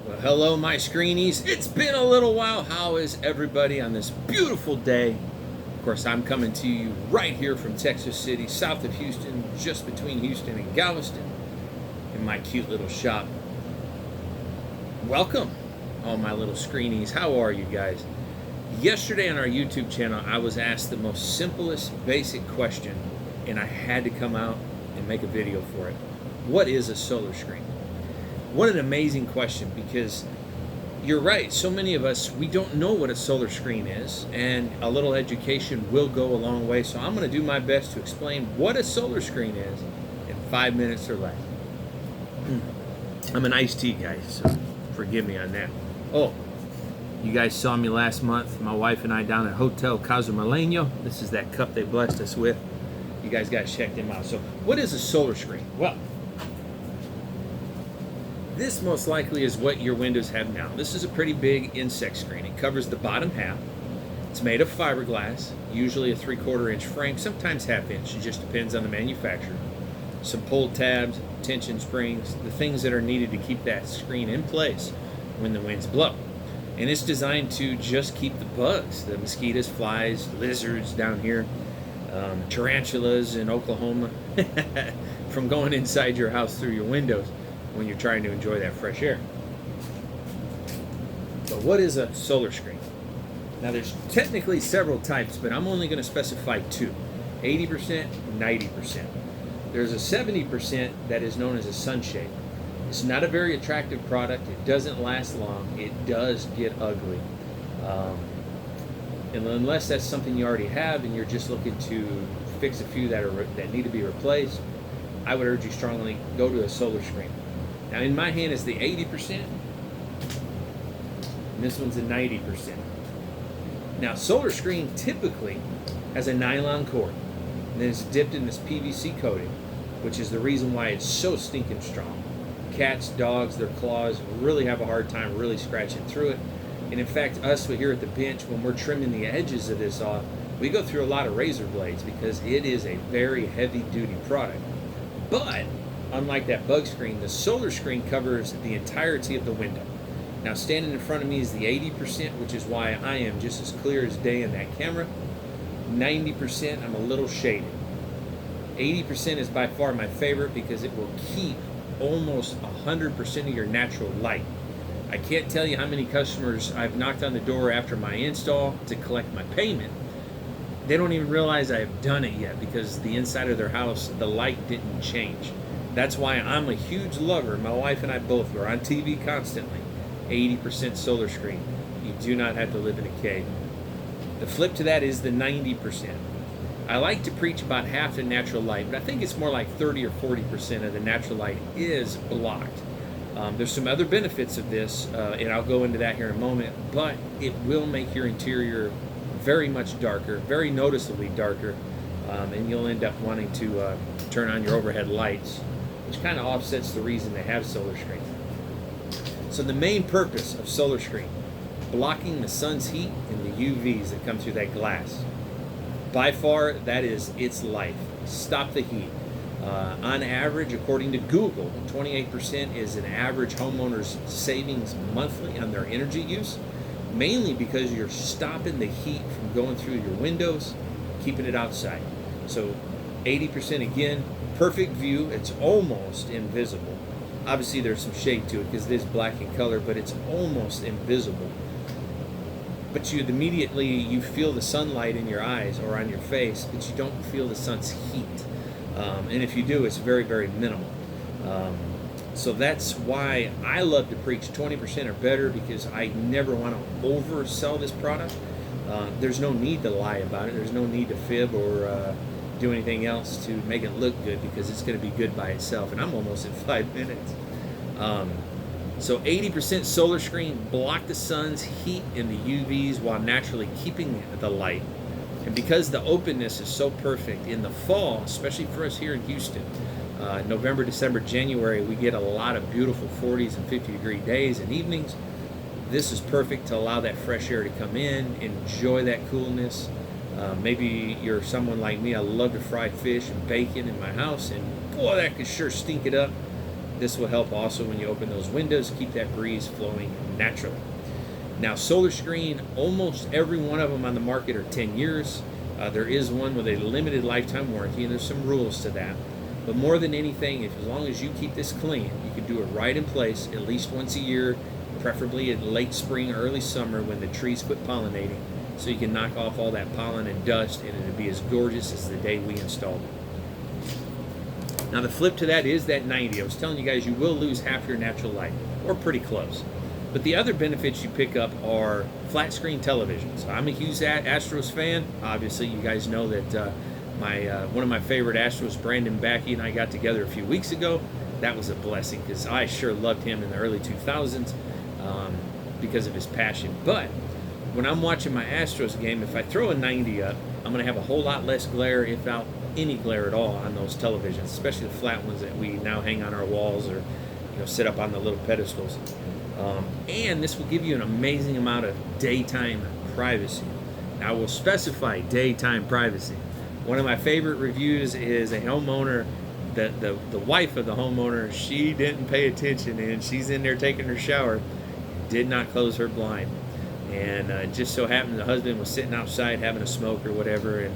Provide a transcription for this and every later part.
Well, hello, my screenies. It's been a little while. How is everybody on this beautiful day? Of course, I'm coming to you right here from Texas City, south of Houston, just between Houston and Galveston, in my cute little shop. Welcome, all my little screenies. How are you guys? Yesterday on our YouTube channel, I was asked the most simplest, basic question, and I had to come out and make a video for it. What is a solar screen? What an amazing question, because you're right, so many of us, we don't know what a solar screen is, and a little education will go a long way. So I'm going to do my best to explain what a solar screen is in 5 minutes or less. I'm an iced tea guy, so forgive me on that. Oh, you guys saw me last month, my wife and I, down at Hotel Cozumeleño. This is that cup they blessed us with. You guys got to check them out. So what is a solar screen? Well, this most likely is what your windows have now. This is a pretty big insect screen. It covers the bottom half. It's made of fiberglass, usually a 3/4 inch frame, sometimes ½ inch. It just depends on the manufacturer. Some pull tabs, tension springs, the things that are needed to keep that screen in place when the winds blow. And it's designed to just keep the bugs, the mosquitoes, flies, lizards down here, tarantulas in Oklahoma, from going inside your house through your windows when you're trying to enjoy that fresh air. But what is a solar screen? Now, there's technically several types, but I'm only going to specify two: 80%, 90%. There's a 70% that is known as a sunshade. It's not a very attractive product. It doesn't last long. It does get ugly. And unless that's something you already have and you're just looking to fix a few that need to be replaced, I would urge you strongly, go to a solar screen. Now, in my hand is the 80%, and this one's a 90%. Now, solar screen typically has a nylon cord, and then it's dipped in this PVC coating, which is the reason why it's so stinking strong. Cats, dogs, their claws really have a hard time really scratching through it. And in fact, us here at the bench, when we're trimming the edges of this off, we go through a lot of razor blades because it is a very heavy-duty product. But unlike that bug screen, the solar screen covers the entirety of the window. Now, standing in front of me is the 80%, which is why I am just as clear as day in that camera. 90%, I'm a little shaded. 80% is by far my favorite because it will keep almost 100% of your natural light. I can't tell you how many customers I've knocked on the door after my install to collect my payment. They don't even realize I have done it yet because the inside of their house, the light didn't change. That's why I'm a huge lover. My wife and I both, we're on TV constantly. 80% solar screen. You do not have to live in a cave. The flip to that is the 90%. I like to preach about half the natural light, but I think it's more like 30 or 40% of the natural light is blocked. There's some other benefits of this, and I'll go into that here in a moment, but it will make your interior very much darker, very noticeably darker, and you'll end up wanting to turn on your overhead lights, which kind of offsets the reason they have solar screens. So the main purpose of solar screen, blocking the sun's heat and the UVs that come through that glass. By far, that is its life. Stop the heat. On average, according to Google, 28% is an average homeowner's savings monthly on their energy use, mainly because you're stopping the heat from going through your windows, keeping it outside. So 80% again, perfect view. It's almost invisible. Obviously, there's some shade to it because it is black in color, but it's almost invisible. But you feel the sunlight in your eyes or on your face, but you don't feel the sun's heat. And if you do, it's very, very minimal. So that's why I love to preach 20% or better, because I never want to oversell this product. There's no need to lie about it. There's no need to fib or do anything else to make it look good, because it's going to be good by itself. And I'm almost at 5 minutes. So 80% solar screen, block the sun's heat and the UVs while naturally keeping the light. And because the openness is so perfect in the fall, especially for us here in Houston, November, December, January, we get a lot of beautiful 40s and 50-degree days and evenings. This is perfect to allow that fresh air to come in, enjoy that coolness. Maybe you're someone like me, I love to fry fish and bacon in my house, and boy, that could sure stink it up. This will help also when you open those windows, keep that breeze flowing naturally. Now, Solar Screen, almost every one of them on the market are 10 years. There is one with a limited lifetime warranty, and there's some rules to that. But more than anything, as long as you keep this clean, you can do it right in place at least once a year, preferably in late spring, early summer when the trees quit pollinating, so you can knock off all that pollen and dust, and it'll be as gorgeous as the day we installed it. Now, the flip to that is that 90. I was telling you guys you will lose half your natural light, or pretty close. But the other benefits you pick up are flat screen televisions. I'm a huge Astros fan. Obviously, you guys know that one of my favorite Astros, Brandon Backey, and I got together a few weeks ago. That was a blessing because I sure loved him in the early 2000s because of his passion. But when I'm watching my Astros game, if I throw a 90 up, I'm going to have a whole lot less glare, if not any glare at all, on those televisions, especially the flat ones that we now hang on our walls or sit up on the little pedestals. And this will give you an amazing amount of daytime privacy. Now, we'll specify daytime privacy. One of my favorite reviews is a homeowner, the wife of the homeowner, she didn't pay attention, and she's in there taking her shower, did not close her blind. And it just so happened the husband was sitting outside having a smoke or whatever and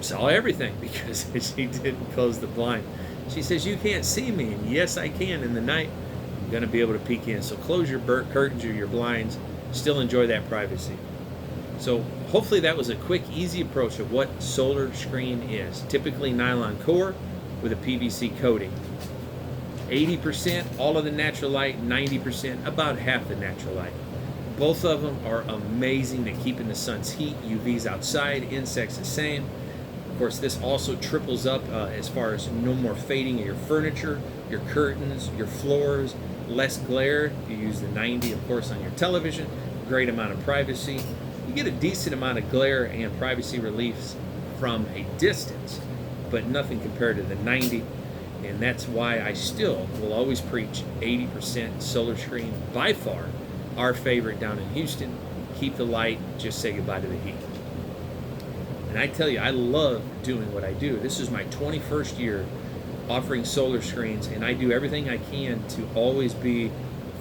saw everything because she didn't close the blind. She says, "You can't see me." And yes, I can in the night. I'm going to be able to peek in. So close your curtains or your blinds. Still enjoy that privacy. So hopefully that was a quick, easy approach of what Solar Screen is. Typically nylon core with a PVC coating. 80% all of the natural light, 90% about half the natural light. Both of them are amazing at keeping the sun's heat, UVs outside, insects the same. Of course, this also triples up as far as no more fading of your furniture, your curtains, your floors, less glare. You use the 90, of course, on your television. Great amount of privacy. You get a decent amount of glare and privacy reliefs from a distance, but nothing compared to the 90. And that's why I still will always preach 80% Solar Screen, by far our favorite down in Houston. Keep the light, just say goodbye to the heat. And I tell you, I love doing what I do. This is my 21st year offering solar screens, and I do everything I can to always be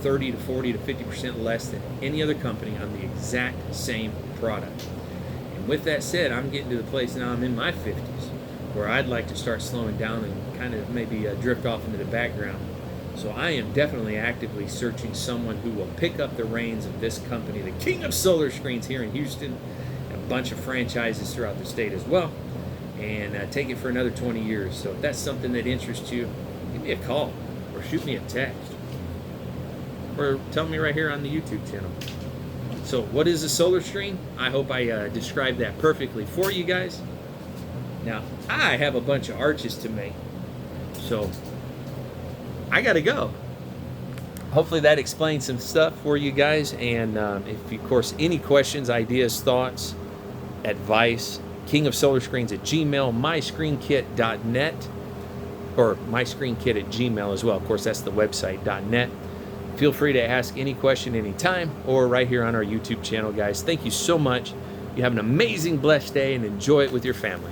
30 to 40 to 50% less than any other company on the exact same product. And with that said, I'm getting to the place now I'm in my 50s where I'd like to start slowing down and kind of maybe drift off into the background. So I am definitely actively searching someone who will pick up the reins of this company, the king of solar screens here in Houston, a bunch of franchises throughout the state as well, and take it for another 20 years. So if that's something that interests you, give me a call or shoot me a text or tell me right here on the YouTube channel. So what is a solar screen? I hope I described that perfectly for you guys. Now, I have a bunch of arches to make, so I gotta go. Hopefully that explains some stuff for you guys. And if, of course, any questions, ideas, thoughts, advice, kingofsolarscreens@gmail, myscreenkit.net, or myscreenkit@gmail as well. Of course, that's the website.net. Feel free to ask any question anytime or right here on our YouTube channel, guys. Thank you so much. You have an amazing, blessed day and enjoy it with your family.